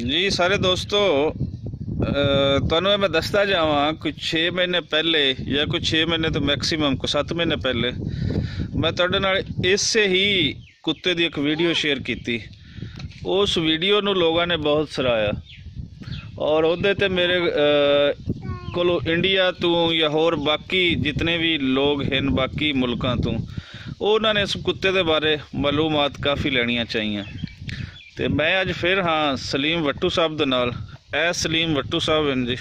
जी सारे दोस्तों, ਤੁਹਾਨੂੰ मैं दसदा जावां कुछ 6 महीने पहले या कुछ 6 महीने तो मैक्सीमम को 7 महीने पहले मैं ਤੁਹਾਡੇ ਨਾਲ ਇਸੇ ਹੀ ਕੁੱਤੇ ਦੀ ਇੱਕ ਵੀਡੀਓ ਸ਼ੇਅਰ ਕੀਤੀ। ਉਸ ਵੀਡੀਓ ਨੂੰ ਲੋਕਾਂ ਨੇ ਬਹੁਤ ਸਰਾਹਿਆ ਔਰ ਉਹਦੇ ਤੇ ਮੇਰੇ ਕੋਲੋਂ ਇੰਡੀਆ ਤੋਂ ਜਾਂ ਹੋਰ ਬਾਕੀ ਜਿਤਨੇ ਵੀ ਲੋਕ ਹਨ ਬਾਕੀ ਮੁਲਕਾਂ ਤੋਂ ਉਹਨਾਂ ਨੇ ਇਸ ਕੁੱਤੇ ਦੇ ਬਾਰੇ ਮਾਲੂਮਾਤ ਕਾਫੀ ਲੈਣੀਆਂ ਚਾਹੀਆਂ। तो मैं अज फिर हाँ सलीम वट्टू साहब दे नाल सलीम वट्टू साहब हैं जी,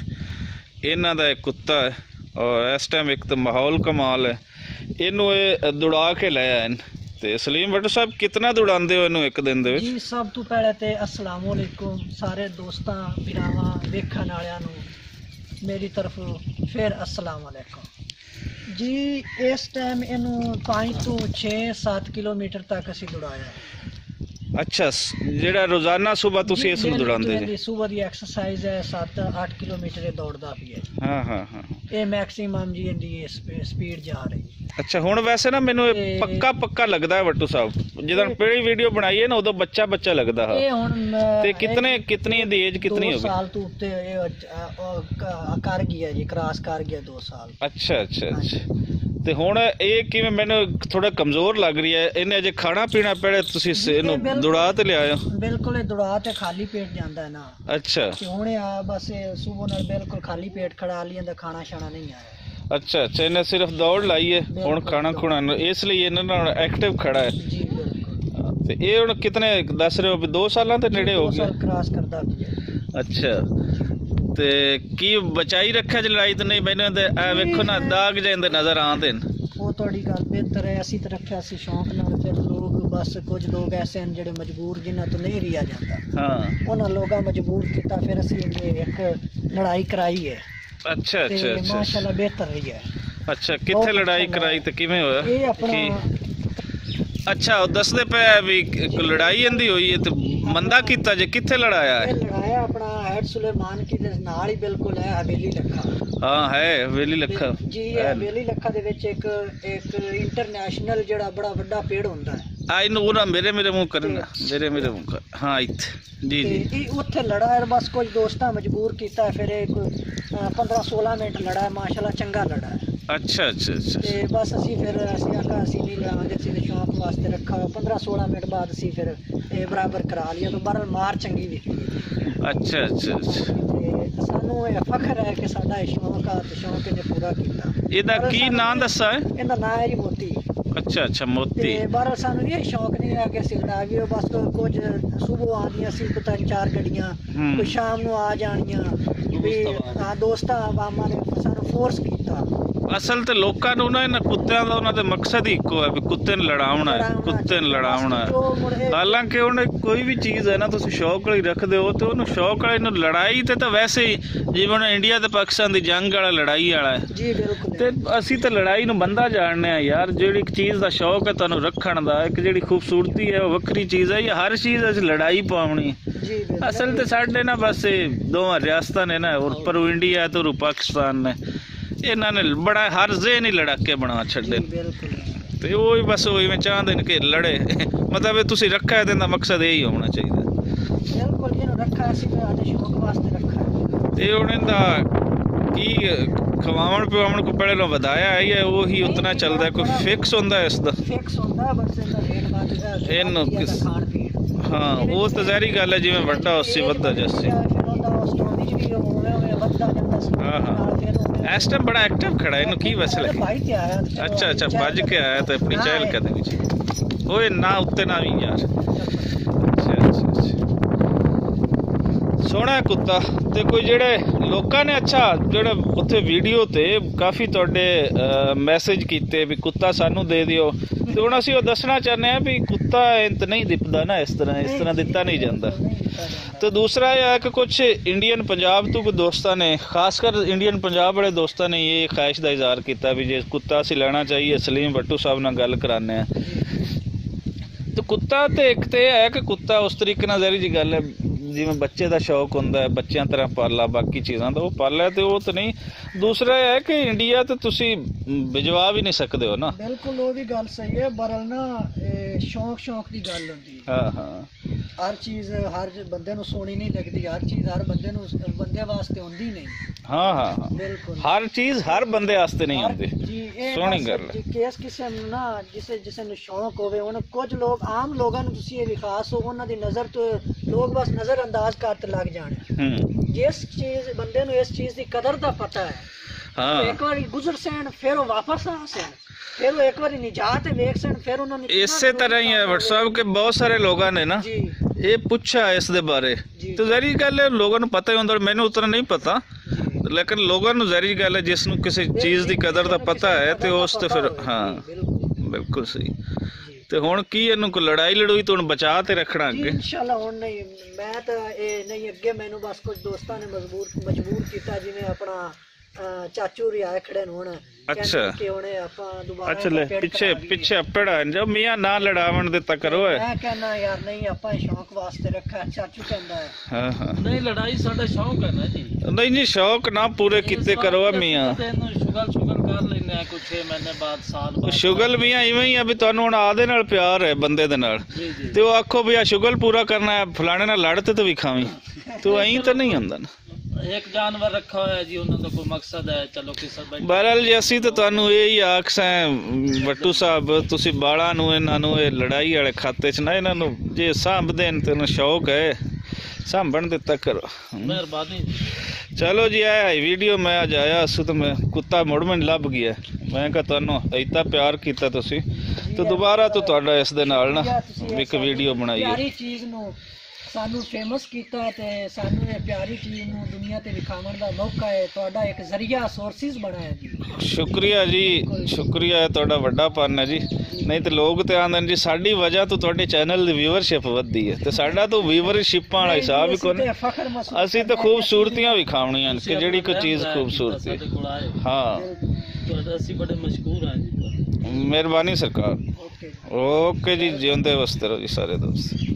इन्हां दा एक कुत्ता है और इस टाइम एक तो माहौल कमाल है, इनू ये दौड़ा के लाया है। तो सलीम वट्टू साहब कितना दौड़ाते हो इनू एक दिन दे विच? जी सब तो पहले तो अस्सलाम वालेकुम सारे दोस्तां भरावां वेखण वालियां नूं मेरी तरफ फिर अस्सलाम वालेकुम जी। इस टाइम इनू 5 तो 6-7 किलोमीटर तक असीं दौड़ाया है। अच्छा, जेड़ा रोजाना सुबह तुसी इस नूं दौड़ांदे जी? सुबह दी एक्सरसाइज है, 7-8 किलोमीटर दौड़दा भी है। हाँ हाँ हाँ, ये मैक्सिमम जी इंदी स्पीड जा रही। अच्छा हुण वैसे ना मैनू पक्का लगदा है वट्टू साहब जिद्दां पहली वीडियो बनाई है ना उदों बच्चा लगदा है। ये हुण ते कितनी दी एज कितनी हो गई? 2 साल तो उत्ते कर गया जी, क्रॉस कर गया 2 साल। अच्छा अच्छा अच्छा। ਤੇ ਹੁਣ ਇਹ ਕਿਵੇਂ ਮੈਨੂੰ ਥੋੜਾ ਕਮਜ਼ੋਰ ਲੱਗ ਰਹੀ ਹੈ, ਇਹਨੇ ਅਜੇ ਖਾਣਾ ਪੀਣਾ ਪਹਿਲੇ ਤੁਸੀਂ ਇਹਨੂੰ ਦੌੜਾ ਤੇ ਲਿਆਏ ਹੋ? ਬਿਲਕੁਲ ਦੌੜਾ ਤੇ ਖਾਲੀ ਪੇਟ ਜਾਂਦਾ ਹੈ ਨਾ। ਅੱਛਾ, ਤੇ ਹੁਣ ਆ ਬਸ ਸਵੇਰ ਨਾਲ ਬਿਲਕੁਲ ਖਾਲੀ ਪੇਟ ਖੜਾ ਲਿਆਂਦਾ, ਖਾਣਾ ਛਾਣਾ ਨਹੀਂ ਆਇਆ। ਅੱਛਾ ਅੱਛਾ, ਇਹਨੇ ਸਿਰਫ ਦੌੜ ਲਾਈ ਹੈ, ਹੁਣ ਖਾਣਾ ਖੁਣਾ ਇਸ ਲਈ ਇਹਨਾਂ ਨਾਲ ਐਕਟਿਵ ਖੜਾ ਹੈ ਜੀ। ਬਿਲਕੁਲ। ਤੇ ਇਹ ਹੁਣ ਕਿਤਨੇ ਦੱਸ ਰਹੇ ਹੋ ਵੀ 2 ਸਾਲਾਂ ਦੇ ਨੇੜੇ ਹੋ ਗਿਆ? ਕ੍ਰਾਸ ਕਰਦਾ ਵੀ ਹੈ। ਅੱਛਾ, ਤੇ ਕੀ ਬਚਾਈ ਰੱਖਿਆ ਚ ਲੜਾਈ ਤੇ ਨਹੀਂ? ਮੈਨੂੰ ਤੇ ਇਹ ਵੇਖੋ ਨਾ ਦਾਗ ਜਾਂਦੇ ਨਜ਼ਰ ਆਉਂਦੇ ਨੇ। ਉਹ ਤੁਹਾਡੀ ਗੱਲ ਬਿਹਤਰ ਹੈ, ਅਸੀਂ ਤਾਂ ਰੱਖਿਆ ਸੀ ਸ਼ੌਂਕ ਨਾਲ। ਫਿਰ ਲੋਕ ਬਸ ਕੁਝ ਲੋਕ ਐਸੇ ਹਨ ਜਿਹੜੇ ਮਜਬੂਰ, ਜਿਨ੍ਹਾਂ ਤੋਂ ਨਹੀਂ ਰਿਹਾ ਜਾਂਦਾ। ਹਾਂ, ਉਹਨਾਂ ਲੋਕਾਂ ਮਜਬੂਰ ਕੀਤਾ, ਫਿਰ ਅਸੀਂ ਇੱਕ ਲੜਾਈ ਕਰਾਈ ਹੈ। ਅੱਛਾ ਅੱਛਾ ਅੱਛਾ, ਮਾਸ਼ਾਅੱਲਾ ਬਿਹਤਰ ਰਹੀ ਹੈ। ਅੱਛਾ, ਕਿੱਥੇ ਲੜਾਈ ਕਰਾਈ ਤੇ ਕਿਵੇਂ ਹੋਇਆ? ਇਹ ਆਪਣਾ अच्छा वो दसदे पे भी लड़ाई इंदी हुई है तो मंदा कीता जे किथे लड़ाया है? लड़ाया अपना हैड सुलेमान की दे नाल ही बिल्कुल है, हवेली लखा। हाँ है हवेली लखा जी, हवेली लखा दे विच एक इंटरनेशनल जेड़ा बड़ा बड़ा पेड़ होंदा है। आई नो ना मेरे मुंह करना मेरे मुंह कर। हाँ इत्थे जी जी उत्थे लड़ा है, बस कुछ दोस्तां मजबूर कीता, फिर 15-16 मिनट लड़ा है, माशाल्लाह चंगा लड़ा है। अच्छा अच्छा अच्छा, ते बस असी फिर असी आखा असी नहीं लड़ांगे, असी ते शौक वास्ते रखा। 15-16 मिनट बाद असी फिर बराबर करा लिया, तो बहरहाल मार चंगी दित्ती। अच्छा अच्छा अच्छा, सानू फखर है कि साडा शौक आ ते शौक ने पूरा कीता। ਇਹਦਾ ਕੀ ਨਾਮ ਦੱਸਾ ਹੈ? ਇਹਦਾ ਨਾਮ ਹੈ ਜੀ ਮੋਤੀ। अच्छा अच्छा मोती। बहरहाल सानू ये शौक नहीं है कि असी लड़ा भी, बस कुछ सुबह आदियां सी 3-4 गड्डियां, कोई शाम नू आ जानियां भी। हाँ दोस्तां आवामा ने सानू फोर्स कीता। असल तो लोगों ਨੂੰ ਨਾ ਇਹਨਾਂ ਕੁੱਤਿਆਂ ਦਾ ਉਹਨਾਂ ਦਾ ਮਕਸਦ ਹੀ ਇੱਕੋ ਹੈ ਵੀ ਕੁੱਤੇ ਨੂੰ ਲੜਾਉਣਾ ਹੈ, ਕੁੱਤੇ ਨੂੰ ਲੜਾਉਣਾ ਹੈ। ਹਾਲਾਂਕਿ ਉਹਨੇ ਕੋਈ ਵੀ ਚੀਜ਼ ਹੈ ਨਾ ਤੁਸੀਂ ਸ਼ੌਕ ਵਾਲੀ ਰੱਖਦੇ ਹੋ ਤੇ ਉਹਨੂੰ ਸ਼ੌਕ ਵਾਲੇ ਨੂੰ ਲੜਾਈ ਤੇ ਤਾਂ ਵੈਸੇ ਹੀ ਜਿਵੇਂ ਇੰਡੀਆ ਤੇ ਪਾਕਿਸਤਾਨ ਦੀ ਜੰਗ ਵਾਲਾ ਲੜਾਈ ਵਾਲਾ ਹੈ ਜੀ। ਬਿਲਕੁਲ। ਤੇ ਅਸੀਂ ਤਾਂ ਲੜਾਈ ਨੂੰ ਬੰਦਾ ਜਾਣਦੇ ਆ ਯਾਰ। ਜਿਹੜੀ ਇੱਕ ਚੀਜ਼ ਦਾ ਸ਼ੌਕ ਹੈ ਤੁਹਾਨੂੰ ਰੱਖਣ ਦਾ, ਇੱਕ ਜਿਹੜੀ ਖੂਬਸੂਰਤੀ ਹੈ ਉਹ ਵੱਖਰੀ ਚੀਜ਼ ਹੈ। ਇਹ ਹਰ ਚੀਜ਼ ਅਸੀਂ ਲੜਾਈ ਪਾਉਣੀ ਜੀ। ਅਸਲ ਤੇ ਸਾਡੇ ਨਾ ਬਸ ਦੋਵਾਂ ਰਿਆਸਤਾਂ ਨੇ ਨਾ, ਉੱਪਰ ਇੰਡੀਆ ਤੇ ਪਾਕਿਸਤਾਨ ਨੇ, ਇਹਨਾਂ ਨੇ ਬੜਾ ਹਰ ਜ਼ੇਨ ਹੀ ਲੜਾਕੇ ਬਣਾ ਛੱਡੇ ਤੇ ਉਹ ਹੀ ਬਸ ਉਹ ਇਵੇਂ ਚਾਹੁੰਦੇ ਨੇ ਕਿ ਲੜੇ। ਮਤਲਬ ਤੁਸੀਂ ਰੱਖਿਆ ਇਹਦਾ ਦਾ ਮਕਸਦ ਇਹੀ ਹੋਣਾ ਚਾਹੀਦਾ। ਬਿਲਕੁਲ ਇਹਨੂੰ ਰੱਖਿਆ ਸੀ ਆਪਣੇ ਸ਼ੌਕ ਵਾਸਤੇ ਰੱਖਿਆ। ਤੇ ਹੁਣ ਇਹਦਾ ਕੀ ਖਵਾਉਣ ਪਿਵਾਉਣ ਕੋ ਪਹਿਲੇ ਨੂੰ ਵਧਾਇਆ ਹੈ ਜਾਂ ਉਹੀ ਉਤਨਾ ਚੱਲਦਾ? ਕੋਈ ਫਿਕਸ ਹੁੰਦਾ ਇਸ ਦਾ? ਫਿਕਸ ਹੁੰਦਾ ਬਸ ਇਹਦਾ ਰੇਟ ਵੱਧਦਾ ਇਹਨੂੰ ਖਾਣ ਪੀਣ। ਹਾਂ ਉਹ ਤਾਂ ਜ਼ਾਹਰੀ ਗੱਲ ਹੈ, ਜਿਵੇਂ ਵੱਡਾ ਉਸੇ ਵੱਧਦਾ ਜੈਸੇ। हाँ हाँ, इस टाइम बड़ा एक्टिव खड़ा है, इन्हों की वैसे लगे? अच्छा अच्छा, भज के आया तो अपनी चहल कर दे ओए ना उत्ते ना भी यार। अच्छा अच्छा अच्छा, सोहना कुत्ता ते कोई जेड़े लोकां ने अच्छा जेड़े उत्थे वीडियो ते काफ़ी तुहाडे मैसेज कीते भी कुत्ता सानू दे दिओ, ते हुण असीं ओह दसना चाहते हैं भी कुत्ता इंत नहीं दिपदा ना, इस तरह दिता नहीं जाता। तो दूसरा यह है कि कुछ इंडियन पंजाब तो कोई दोस्तों ने, खासकर इंडियन पंजाब वाले दोस्तों ने ये ख्वाहिश का इजहार किया भी जे कुत्ता असीं लेना चाहिए, सलीम वट्टू साहब नाल गल कराने हैं। तो कुत्ता तो एक तो यह है कि कुत्ता उस तरीके नाल ज़ाहिर जी गल है जिवें बच्चे का शौक होंदा है, बच्चों तरह पाला, बाकी चीज़ां तो वो पाला तो वो तो नहीं। दूसरा यह है कि इंडिया तो तुसीं भिजवा भी नहीं सकते हो ना। बिल्कुल वो भी गल सही है, बरल ना शौक की गल होंदी है। हाँ हाँ, हर चीज हर बंदे नु सोनी नहीं लगती, हर चीज हर बंदे वास्ते होंदी नहीं। हाँ हाँ हाँ, बिल्कुल हर चीज हर बंदे वास्ते नहीं होंदी। जी ये सोहनी गल है। केस किसे ਨੂੰ ਨਾ जिसे ਨੂੰ शौक होवे, ਹੁਣ ਕੁਝ ਲੋਕ ਆਮ ਲੋਕਾਂ ਨੂੰ ਤੁਸੀਂ ਇਹ ਵਿਖਾਸ ਹੋ ਉਹਨਾਂ ਦੀ ਨਜ਼ਰ ਤੋਂ ਲੋਕ ਬਸ ਨਜ਼ਰ ਅੰਦਾਜ਼ ਕਰਤੇ ਲੱਗ ਜਾਣ। ਜਿਸ ਚੀਜ਼ ਬੰਦੇ ਨੂੰ ਇਸ ਚੀਜ਼ ਦੀ ਕਦਰ ਦਾ ਪਤਾ ਹੈ, ਹਾਂ ਇੱਕ ਵਾਰੀ ਗੁਜ਼ਰ ਸੈਣ ਫਿਰ ਉਹ ਵਾਪਸ ਆ ਸੈਣ, फिर वो एक बार निजात वेख सन, फिर उन्होंने इसी तरह ही है भट्ट साहब के बहुत सारे लोगों ने ना ये पूछा इस दे बारे, तो जहरी गल है लोगों को पता ही होंदा, मैंने उतना नहीं पता, लेकिन लोगों को जहरी गल है जिसनों किसी चीज़ की कदर दा पता है तो उस ते फिर हाँ बिल्कुल सही। तो हुण की इहनूं कोई लड़ाई लड़ूई तो हुण बचा ते रखना अगे इंशाअल्लाह। हुण नहीं मैं तो ये नहीं अगे मैनू बस कुछ दोस्तां ने मजबूर कीता, जिवें अपना चाचू रिया खड़े हुण। अच्छा कि हुण आपां दोबारा अच्छा ले पिछे पिछे पड़ा जो मियां ना लड़ावन देता करो है। मैं कहना यार नहीं आपां शौक वास्ते रखा, चाचू कहंदा है हां हां नहीं लड़ाई साडा शौक है ना जी। नहीं जी शौक ना पूरे कीते करो मियां, शुगल कर लेने कुछ 6 महीने बाद साल बाद। शुगल मियां इवें ही है भी तुहानू हुण आदे नाल प्यार है बंदे दे नाल, ते ओ आखो भी आ शुगल पूरा करना है फलाने नाल लड़ते तो भी खावी, तो ऐं तो नहीं हुंदा ना। एक जानवर रखा होया जी, उन्हां दा कोई मकसद है, चलो किसी बहरहाल जी असीं तो तुहानू यही आखसां भट्टू साहब, तुसीं बालां नूं इन्हां नूं इह लड़ाई वाले खाते च ना इन्हां नूं जे सांभदे ने ते शौक है सांभण दिता करो, मेहरबानी। चलो जी आया वीडियो मैं अज आया असू तो मैं कुत्ता मुड़ मैं लभ गया, मैं कहा तुहानू इतना प्यार कीता तुसीं तो दोबारा तो तुहाडा इस दे नाल ना एक वीडियो बनाई है। चीज़ नूं सानू फेमस कीता ते सानू ये प्यारी चीज़ नूं दुनिया ते विखावण दा मौका है, तुहाडा एक जरिया सोर्सिस बनाया जी। शुक्रिया जी, शुक्रिया है तुहाडा वड्डापन है जी, नहीं तो लोग तो आंदे जी साडी वजह तो तुहाडे चैनल दी व्यूअरशिप वधदी है, ते साडा तो व्यूअरशिपां वाला हिसाब ही कोई, असीं तो खूबसूरतियां विखावणियां कि जेहड़ी कोई चीज़ खूबसूरती है। हाँ असीं बड़े मशहूर हैं जी। मेहरबानी सरकार। ओके जी, जिंदे वसते रहो जी सारे दोस्त।